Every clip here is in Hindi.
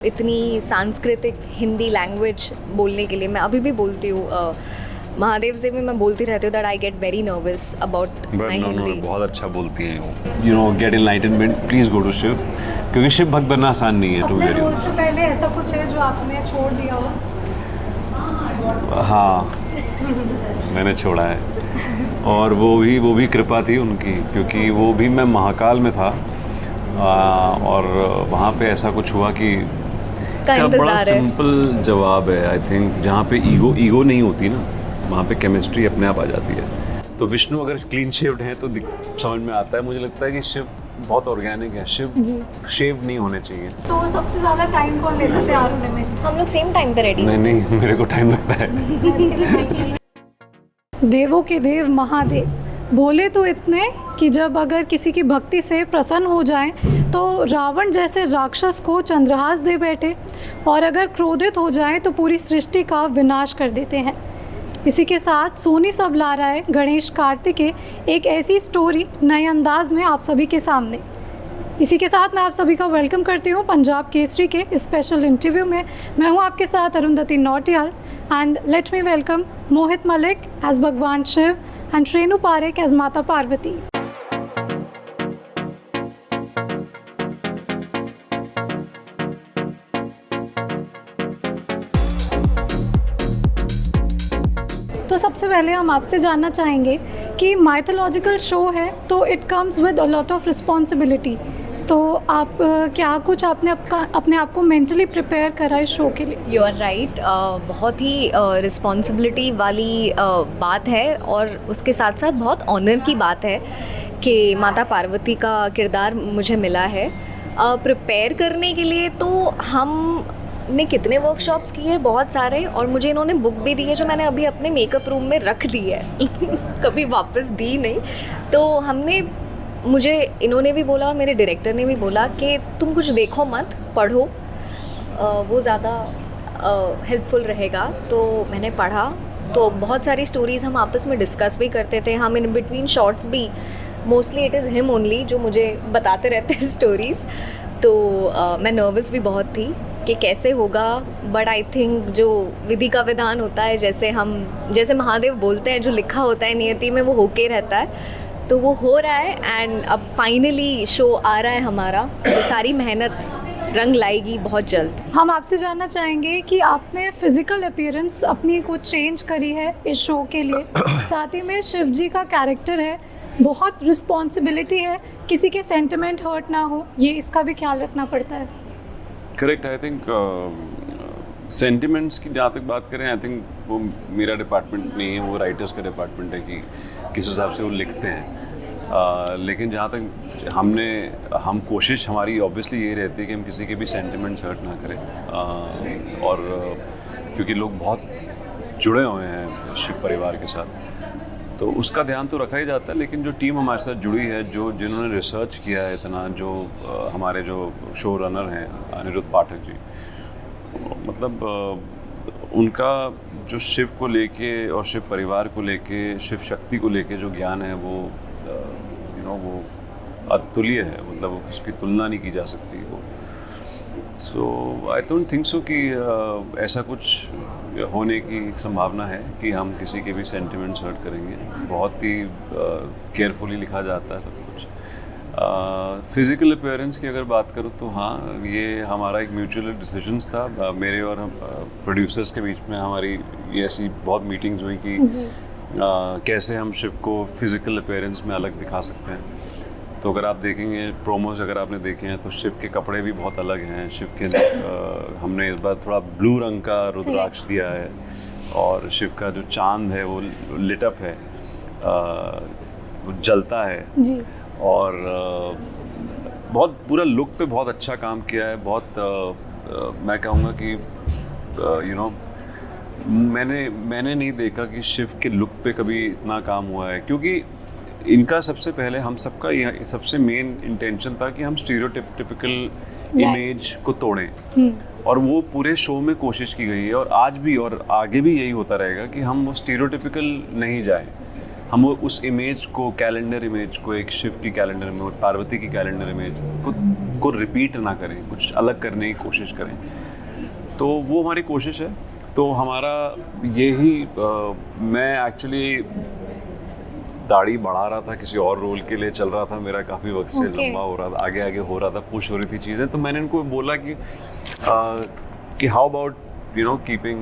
इतनी सांस्कृतिक हिंदी लैंग्वेज बोलने के लिए मैं अभी भी बोलती हूँ। महादेव से भी मैं बोलती रहती हूँ that I get very nervous about my Hindi. बहुत अच्छा बोलती हैं वो। You know, get enlightenment, please go to Shiv, क्योंकि शिव भक्त बनना आसान नहीं है। अपने रोल से पहले ऐसा कुछ है जो आपने छोड़ दिया हो? हाँ, मैंने छोड़ा है, और वो भी कृपा थी उनकी, क्योंकि वो भी मैं महाकाल में था और वहाँ पे ऐसा कुछ हुआ कि क्या बड़ा सिंपल जवाब है आई थिंक, जहाँ पे ईगो नहीं होती ना, वहाँ पे केमिस्ट्री अपने आप आ जाती है। तो विष्णु अगर क्लीन शेव्ड हैं तो समझ में आता है। मुझे लगता है कि शिव बहुत ऑर्गेनिक है, शिव शेव नहीं होने चाहिए। तो सबसे ज़्यादा टाइम कौन लेता तैयार होने में? हम लोग सेम टाइम पे रेडी। नहीं, मेरे को टाइम लगता है। देवों के देव महादेव बोले तो इतने कि जब अगर किसी की भक्ति से प्रसन्न हो जाएं तो रावण जैसे राक्षस को चंद्रहास दे बैठे, और अगर क्रोधित हो जाएं तो पूरी सृष्टि का विनाश कर देते हैं। इसी के साथ सोनी सब ला रहा है गणेश कार्तिकेय एक ऐसी स्टोरी नए अंदाज में आप सभी के सामने। इसी के साथ मैं आप सभी का वेलकम करती हूँ पंजाब केसरी के स्पेशल इंटरव्यू में। मैं हूँ आपके साथ Arundhati Nautiyal, and let me welcome Mohit Malik as Bhagwan Shiv and Shrenu Parekh as Mata Parvati. तो सबसे पहले हम आपसे जानना चाहेंगे कि माइथोलॉजिकल शो है तो it comes with a lot of responsibility, तो आप क्या कुछ आपने अपने आप को मेंटली प्रिपेयर करा इस शो के लिए? यू आर राइट, बहुत ही रिस्पॉन्सिबिलिटी वाली बात है, और उसके साथ साथ बहुत ऑनर की बात है कि माता पार्वती का किरदार मुझे मिला है। प्रिपेयर करने के लिए तो हमने कितने वर्कशॉप्स किए, बहुत सारे, और मुझे इन्होंने बुक भी दी है जो मैंने अभी अपने मेकअप रूम में रख दी है कभी वापस दी नहीं। तो मुझे इन्होंने भी बोला और मेरे डायरेक्टर ने भी बोला कि तुम कुछ देखो मत, पढ़ो, वो ज़्यादा हेल्पफुल रहेगा। तो मैंने पढ़ा, तो बहुत सारी स्टोरीज़ हम आपस में डिस्कस भी करते थे। हम इन बिटवीन शॉर्ट्स भी, mostly it is him only जो मुझे बताते रहते हैं स्टोरीज़। तो मैं नर्वस भी बहुत थी कि कैसे होगा, बट आई थिंक जो विधि का विधान होता है, जैसे महादेव बोलते हैं, जो लिखा होता है नियति में वो होके रहता है, तो वो हो रहा है। एंड अब फाइनली शो आ रहा है हमारा, तो सारी मेहनत रंग लाएगी बहुत जल्द। हम आपसे जानना चाहेंगे कि आपने फिजिकल अपीयरेंस अपनी को चेंज करी है इस शो के लिए, साथ ही में शिव जी का कैरेक्टर है, बहुत रिस्पॉन्सिबिलिटी है, किसी के सेंटिमेंट हर्ट ना हो, ये इसका भी ख्याल रखना पड़ता है। करेक्ट, आई थिंक सेंटिमेंट्स की जहाँ तक बात करें, आई थिंक वो मेरा डिपार्टमेंट नहीं है, वो राइटर्स का डिपार्टमेंट है कि किस हिसाब से वो लिखते हैं। लेकिन जहाँ तक हम कोशिश हमारी ऑब्वियसली ये रहती है कि हम किसी के भी सेंटिमेंट्स हर्ट ना करें, और क्योंकि लोग बहुत जुड़े हुए हैं शिव परिवार के साथ, तो उसका ध्यान तो रखा ही जाता है। लेकिन जो टीम हमारे साथ जुड़ी है, जिन्होंने रिसर्च किया है इतना, जो हमारे जो शो रनर हैं अनिरुद्ध पाठक जी, मतलब उनका जो शिव को लेके और शिव परिवार को लेके, शिव शक्ति को लेके जो ज्ञान है वो वो अतुल्य है, मतलब उसकी तुलना नहीं की जा सकती वो। सो आई डोंट थिंक सो कि ऐसा कुछ होने की संभावना है कि हम किसी के भी सेंटिमेंट्स हर्ट करेंगे। बहुत ही केयरफुली लिखा जाता है सब कुछ। फिज़िकल अपीयरेंस की अगर बात करूँ तो हाँ, ये हमारा एक म्यूचुअल डिसीजंस था, मेरे और हम प्रोड्यूसर्स के बीच में हमारी ये ऐसी बहुत मीटिंग्स हुई कि कैसे हम शिव को फिज़िकल अपीयरेंस में अलग दिखा सकते हैं। तो अगर आप देखेंगे प्रोमोज, अगर आपने देखे हैं, तो शिव के कपड़े भी बहुत अलग हैं। शिव के हमने इस बार थोड़ा ब्लू रंग का रुद्राक्ष दिया है, और शिव का जो चांद है वो लिट अप है, वो जलता है जी। और बहुत पूरा लुक पे बहुत अच्छा काम किया है। बहुत मैं कहूँगा कि मैंने नहीं देखा कि शिव के लुक पे कभी इतना काम हुआ है, क्योंकि इनका सबसे पहले हम सबका यह सबसे मेन इंटेंशन था कि हम स्टीरियोटिपिकल इमेज को तोड़ें, और वो पूरे शो में कोशिश की गई है, और आज भी और आगे भी यही होता रहेगा कि हम वो स्टीरियोटिपिकल नहीं जाएं। हम उस इमेज को, कैलेंडर इमेज को, एक शिव की कैलेंडर इमेज, पार्वती की कैलेंडर इमेज को को रिपीट ना करें, कुछ अलग करने की कोशिश करें। तो वो हमारी कोशिश है। तो हमारा यही मैं एक्चुअली दाढ़ी बढ़ा रहा था, किसी और रोल के लिए चल रहा था, मेरा काफ़ी वक्त से लंबा हो रहा था, आगे आगे हो रहा था, पुश हो रही थी चीज़ें। तो मैंने इनको बोला कि how about keeping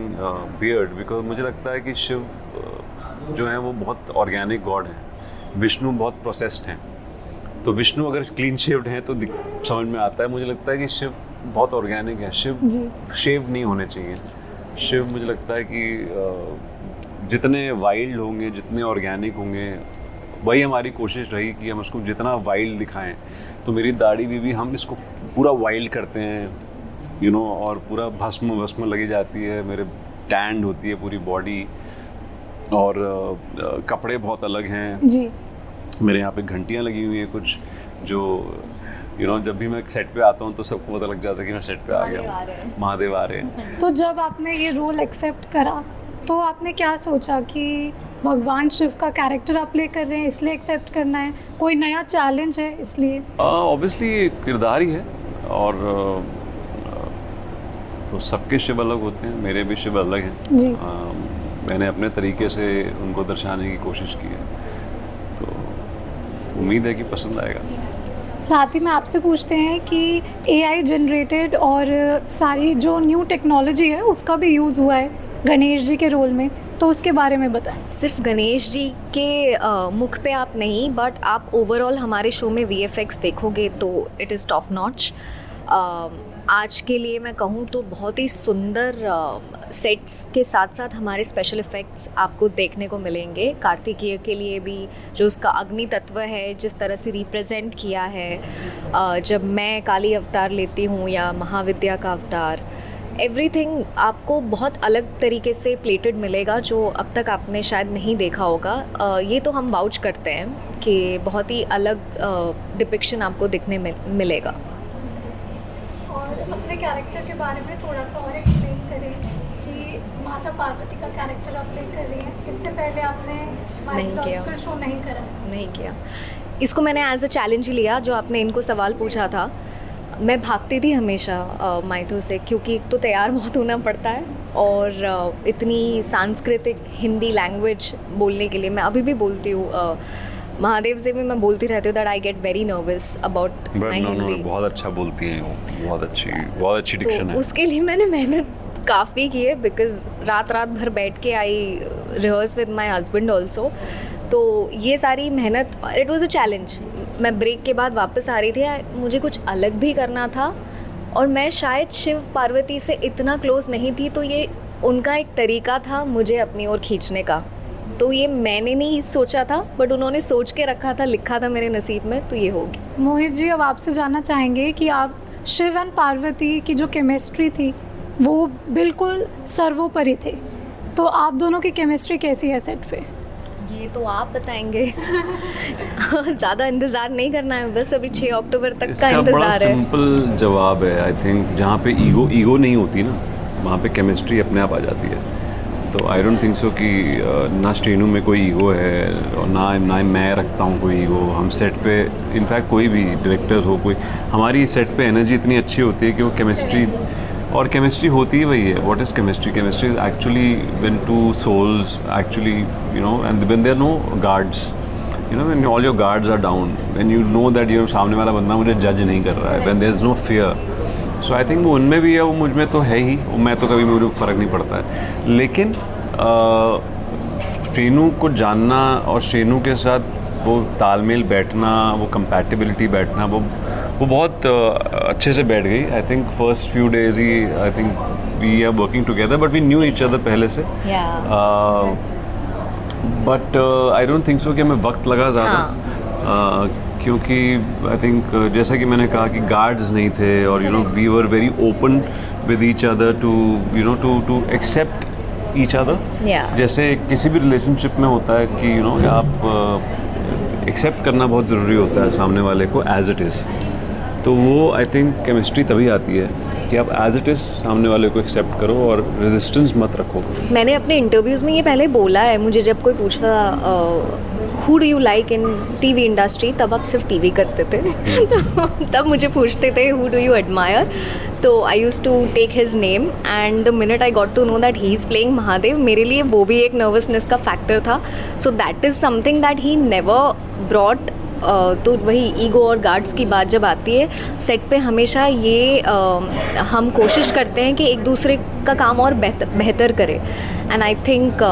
beard, because मुझे लगता है कि शिव जो है वो बहुत ऑर्गेनिक गॉड है, विष्णु बहुत प्रोसेस्ड हैं। तो विष्णु अगर क्लीन शेव्ड हैं तो समझ में आता है। मुझे लगता है कि शिव बहुत ऑर्गेनिक है, शिव शेव नहीं होने चाहिए। शिव मुझे लगता है कि जितने वाइल्ड होंगे, जितने ऑर्गेनिक होंगे, वही हमारी कोशिश रही कि हम उसको जितना वाइल्ड दिखाएं। तो मेरी दाढ़ी भी हम इसको पूरा वाइल्ड करते हैं और पूरा भस्म लगी जाती है, मेरे टैंड होती है पूरी बॉडी, और कपड़े बहुत अलग हैं जी। मेरे यहाँ पे घंटियाँ लगी हुई हैं कुछ, जो जब भी मैं सेट पे आता हूँ तो सबको पता लग जाता है कि मैं सेट पे आ गया हूँ, महादेव आ रहे हैं। तो जब आपने ये रोल एक्सेप्ट करा तो आपने क्या सोचा कि भगवान शिव का कैरेक्टर आप प्ले कर रहे हैं इसलिए एक्सेप्ट करना है, कोई नया चैलेंज है इसलिए? ऑब्वियसली किरदार ही है, और तो सबके शिव अलग होते हैं, मेरे भी शिव अलग हैं जी। मैंने अपने तरीके से उनको दर्शाने की कोशिश की है, तो उम्मीद है कि पसंद आएगा। साथ ही में आपसे पूछते हैं कि AI जनरेटेड और सारी जो न्यू टेक्नोलॉजी है उसका भी यूज़ हुआ है गणेश जी के रोल में, तो उसके बारे में बताएं। सिर्फ गणेश जी के मुख पे आप नहीं, बट आप ओवरऑल हमारे शो में VFX देखोगे तो इट इज़ टॉप नॉच। आज के लिए मैं कहूँ तो बहुत ही सुंदर सेट्स के साथ साथ हमारे स्पेशल इफ़ेक्ट्स आपको देखने को मिलेंगे। कार्तिकेय के लिए भी जो उसका अग्नि तत्व है, जिस तरह से रिप्रेजेंट किया है, जब मैं काली अवतार लेती हूँ या महाविद्या का अवतार, एवरीथिंग आपको बहुत अलग तरीके से प्लेटेड मिलेगा जो अब तक आपने शायद नहीं देखा होगा। ये तो हम वाउच करते हैं कि बहुत ही अलग डिपिक्शन आपको दिखने मिलेगा। और अपने कैरेक्टर के बारे में थोड़ा सा और एक्सप्लेन करें कि माता पार्वती का कैरेक्टर आप प्ले कर रही हैं, इससे पहले आपने माइथोलॉजिकल शो नहीं किया। इसको मैंने एज अ चैलेंज ही लिया, जो आपने इनको सवाल पूछा था। मैं भागती थी हमेशा माइथो से, क्योंकि एक तो तैयार बहुत होना पड़ता है, और इतनी सांस्कृतिक हिंदी लैंग्वेज बोलने के लिए मैं अभी भी बोलती हूँ, महादेव से भी मैं बोलती रहती हूँ that I get very nervous about my Hindi. बहुत अच्छा बोलती हैं वो, बहुत अच्छी डिक्शन है। उसके लिए मैंने मेहनत काफ़ी की है, बिकॉज रात भर बैठ के I rehearse with my husband also. तो ये सारी मेहनत, इट वॉज़ अ चैलेंज। मैं ब्रेक के बाद वापस आ रही थी, मुझे कुछ अलग भी करना था, और मैं शायद शिव पार्वती से इतना क्लोज नहीं थी, तो ये उनका एक तरीका था मुझे अपनी ओर खींचने का। तो ये मैंने नहीं सोचा था, बट उन्होंने सोच के रखा था, लिखा था मेरे नसीब में, तो ये होगी। मोहित जी, अब आपसे जानना चाहेंगे कि आप शिव एंड पार्वती की जो केमिस्ट्री थी वो बिल्कुल सर्वोपरि थी, तो आप दोनों की केमिस्ट्री कैसी है सेट पे? ये तो आप बताएंगे। ज़्यादा इंतज़ार नहीं करना है, बस अभी 6 अक्टूबर तक का इंतज़ार है। सिंपल जवाब है, आई थिंक जहाँ पे ईगो नहीं होती ना, वहाँ पे केमिस्ट्री अपने आप आ जाती है। तो आई डोंट थिंक सो कि ना स्टेनू में कोई ईगो है, और ना मैं रखता हूँ कोई ईगो। हम सेट पे, इनफैक्ट कोई भी डायरेक्टर्स हो, कोई, हमारी सेट पे एनर्जी इतनी अच्छी होती है कि वो केमिस्ट्री, और केमिस्ट्री होती ही वही है। What is chemistry? Chemistry is actually when two souls actually and when there no guards, when all your guards are down, when you know that सामने वाला बंदा मुझे जज नहीं कर रहा है, when there is no fear. So I think वो उनमें भी है, वो मुझ में तो है ही, मैं तो कभी मुझे फ़र्क नहीं पड़ता है। लेकिन श्रेनू को जानना और श्रेनू के साथ वो तालमेल बैठना, वो कंपैटिबिलिटी बैठना, वो बहुत अच्छे से बैठ गई। I think first few days ही, I think we are working together, but we knew each other पहले से। But I don't think so कि हमें वक्त लगा ज़्यादा, क्योंकि आई थिंक जैसा कि मैंने कहा कि गार्ड्स नहीं थे, और we were very open with each other to accept each other. जैसे किसी भी रिलेशनशिप में होता है कि आप एक्सेप्ट करना बहुत ज़रूरी होता है सामने वाले को एज इट इज़। तो वो आई थिंक केमिस्ट्री तभी आती है कि आप एज इट इज़ सामने वाले को एक्सेप्ट करो और रेजिस्टेंस मत रखो। मैंने अपने इंटरव्यूज़ में ये पहले बोला है, मुझे जब कोई पूछता who do you like in TV industry, तब आप सिर्फ टीवी करते थे तो तब मुझे पूछते थे हु डू यू एडमायर, तो I use to take his name and the minute I got to know that he is playing Mahadev, मेरे लिए वो भी एक नर्वसनेस का फैक्टर था. So that is something that he never brought. तो वही ईगो और गार्ड्स की बात जब आती है सेट पे, हमेशा ये हम कोशिश करते हैं कि एक दूसरे का काम और बेहतर करें. एंड आई थिंक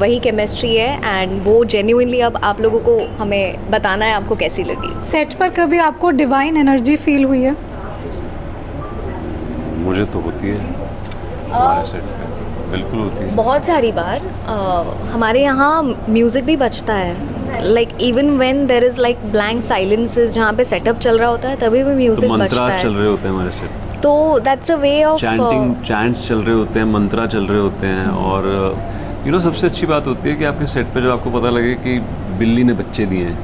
वही केमिस्ट्री है एंड वो जेन्युइनली अब आप लोगों को हमें बताना है आपको कैसी लगी. सेट पर कभी आपको डिवाइन एनर्जी फील हुई है? मुझे तो होती है हमारे सेट पे, बिल्कुल होती है. बहुत सारी बार हमारे यहाँ म्यूज़िक भी बजता है, like even when there is like blank silences, जहाँ पे सेटअप चल रहा होता है तभी भी म्यूज़िक तो बजता मंत्रा है. चल रहे होते हैं हमारे सेट, तो that's a way of chants चल रहे होते हैं, मंत्रा चल रहे होते हैं. और यू नो सबसे अच्छी बात होती है कि आपके सेट पे जब आपको पता लगे कि बिल्ली ने बच्चे दिए हैं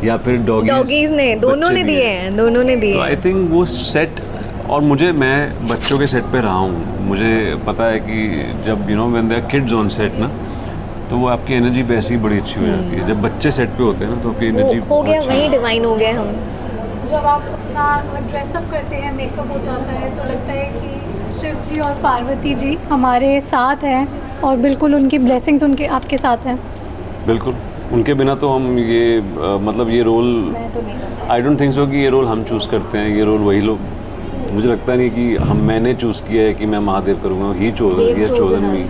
या फिर डॉगीज ने, दोनों ने दिए हैं, दोनों ने दिए. तो आई थिंक वो सेट, और मैं बच्चों के सेट पे रहा हूँ, मुझे पता है कि जब you know when their kids on set ना, तो वो आपकी एनर्जी वैसे ही बड़ी अच्छी हो जाती है. जब बच्चे सेट पे होते हैं ना तो आपकी एनर्जी हो गया, वहीं डिवाइन हो गए हम. जब आप अपना ड्रेसअप करते हैं, मेकअप हो जाता है, तो लगता है कि शिव जी और पार्वती जी हमारे साथ हैं और बिल्कुल उनकी ब्लेसिंग्स उनके आपके साथ हैं. बिल्कुल, उनके बिना तो हम ये मतलब ये role, I don't think so कि ये रोल हम चूज़ करते हैं. ये रोल वही लोग, मुझे लगता नहीं कि मैंने चूज़ किया है कि मैं महादेव करूँगा. He chosen me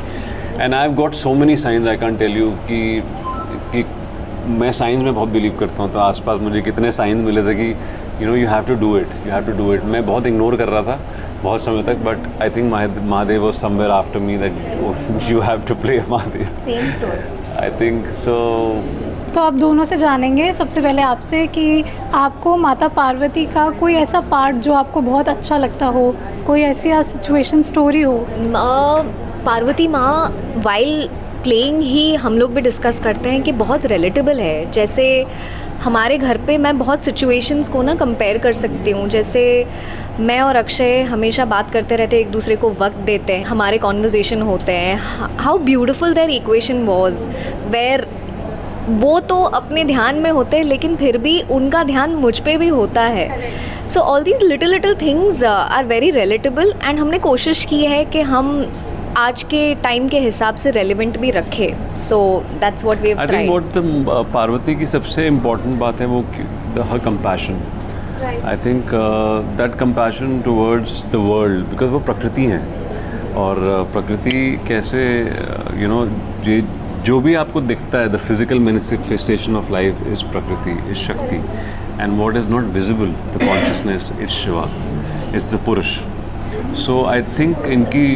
and I have got so many signs, I can tell you कि मैं साइंस में बहुत बिलीव करता हूँ. तो आसपास मुझे कितने साइंस मिले थे कि you know you have to do it. मैं बहुत इग्नोर कर रहा था बहुत समय तक, but I think Mahadev was somewhere after me that you have to play Mahadev. Same story I think so. तो आप दोनों से जानेंगे सबसे पहले आपसे कि आपको माता पार्वती का कोई ऐसा पार्ट जो आपको बहुत अच्छा लगता हो, कोई ऐसी सिचुएशन स्टोरी हो. पार्वती माँ वाइल प्लेइंग ही हम लोग भी डिस्कस करते हैं कि बहुत रिलेटेबल है. जैसे हमारे घर पे मैं बहुत सिचुएशंस को ना कंपेयर कर सकती हूँ. जैसे मैं और अक्षय हमेशा बात करते रहते हैं, एक दूसरे को वक्त देते हैं, हमारे कॉन्वर्जेसन होते हैं. How beautiful their equation was, where वो तो अपने ध्यान में होते हैं लेकिन फिर भी उनका ध्यान मुझ पे भी होता है. So all these little things are very relatable and हमने कोशिश की है कि हम आज के टाइम के हिसाब से रेलिवेंट भी रखें. So that's what we have I tried. Think what Parvati की सबसे इम्पोर्टेंट बात है वो her compassion. I think that compassion towards the world, because वो प्रकृति हैं और प्रकृति कैसे यू नो जो भी आपको दिखता है, the physical manifestation of life is प्रकृति, इज शक्ति. And what is not visible, the consciousness, is Shiva, is the पुरुष. सो आई थिंक इनकी,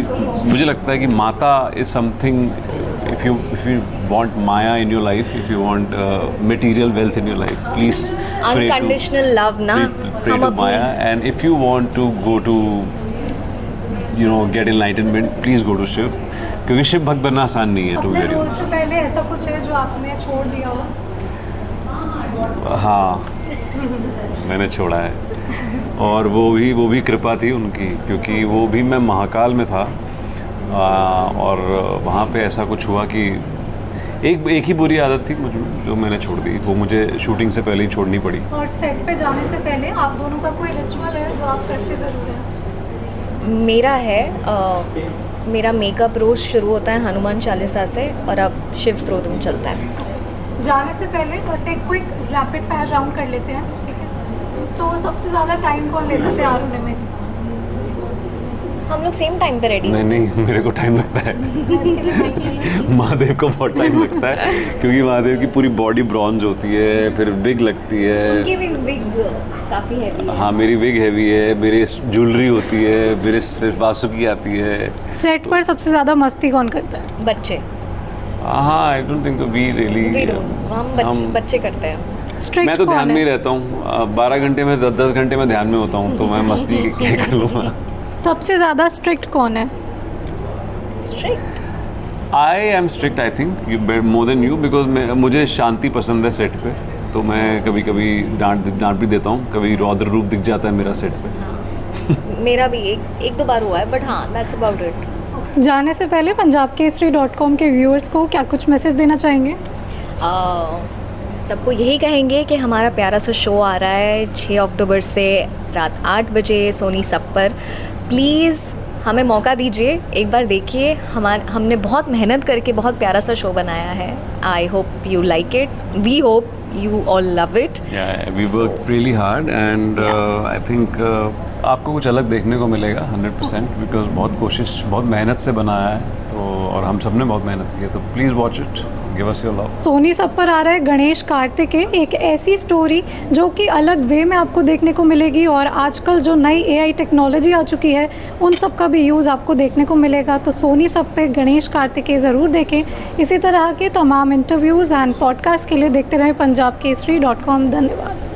मुझे लगता है कि माता is something, if you want Maya in your life, if you want material wealth in your life, please pray Unconditional love ना, pray हम to Maya. And if you want to go to get enlightenment, please go to Shiv, क्योंकि शिव भक्त बनना आसान नहीं है. अपने रोल से पहले ऐसा कुछ है जो आपने छोड़ दिया हो? हाँ, मैंने छोड़ा है और वो भी कृपा थी उनकी, क्योंकि वो भी मैं महाकाल में था और वहाँ पे ऐसा कुछ हुआ कि एक ही बुरी आदत थी मुझे जो मैंने छोड़ दी. वो मुझे शूटिंग से पहले ही छोड़नी पड़ी. और सेट पे जाने से पहले आप दोनों का कोई रिचुअल है जो आप करते ज़रूर हैं? मेरा है मेरा मेकअप रोज़ शुरू होता है हनुमान चालीसा से और अब शिव स्तोत्रम चलता है. जाने से पहले बस एक क्विक रैपिड फायर राउंड कर लेते हैं, ठीक है? तो सबसे ज़्यादा टाइम कौन लेता तैयार होने में? हम लोग सेम टाइम पे रेडी. नहीं, मेरे को टाइम लगता है. महादेव को बहुत टाइम लगता है क्योंकि महादेव की पूरी बॉडी ब्रॉन्ज होती है, फिर विग लगती है. उनकी विग काफ़ी हैवी है. हाँ, मेरी विग हैवी है, मेरी ज्वेलरी होती है, मेरे बासुकी आती है. सेट पर सबसे ज़्यादा मस्ती कौन करता है? बच्चे. हाँ, I don't think so we really. हम बच्चे करते हैं. स्ट्रिक्ट मैं तो ध्यान कौन में है? ही रहता हूँ. 12 घंटे में 10 घंटे में ध्यान में होता हूँ, तो मैं मस्ती क्या कर लूँगा. सबसे ज़्यादा स्ट्रिक्ट कौन है? Strict. I am strict, I think more than you, because मुझे शांति पसंद है सेट पे. तो मैं कभी कभी डांट भी देता हूँ, कभी रौद्र रूप दिख जाता है मेरा सेट पे. मेरा भी एक दो बार हुआ है, बट हाँ, दैट्स अबाउट इट. जाने से पहले punjabkesari.com के व्यूअर्स को क्या कुछ मैसेज देना चाहेंगे? सबको यही कहेंगे कि हमारा प्यारा सा शो आ रहा है 6 अक्टूबर से रात 8 बजे सोनी सब पर। प्लीज़ हमें मौका दीजिए, एक बार देखिए। हमने बहुत मेहनत करके बहुत प्यारा सा शो बनाया है। I hope you like it, we hope you all love it. Yeah, we worked really hard and I think आपको कुछ अलग देखने को मिलेगा 100% बिकॉज बहुत कोशिश, बहुत मेहनत से बनाया है तो, और हम सब ने बहुत मेहनत की है, तो please watch it, give us your love. Sony SAB पर आ रहा है गणेश कार्तिकेय, एक ऐसी स्टोरी जो कि अलग वे में आपको देखने को मिलेगी और आजकल जो नई AI टेक्नोलॉजी आ चुकी है उन सब का भी यूज़ आपको देखने को मिलेगा। तो सोनी सब पे गणेश कार्तिकेय ज़रूर देखें। इसी तरह के तमाम इंटरव्यूज़ एंड पॉडकास्ट के लिए देखते रहें punjabkesari.com। धन्यवाद।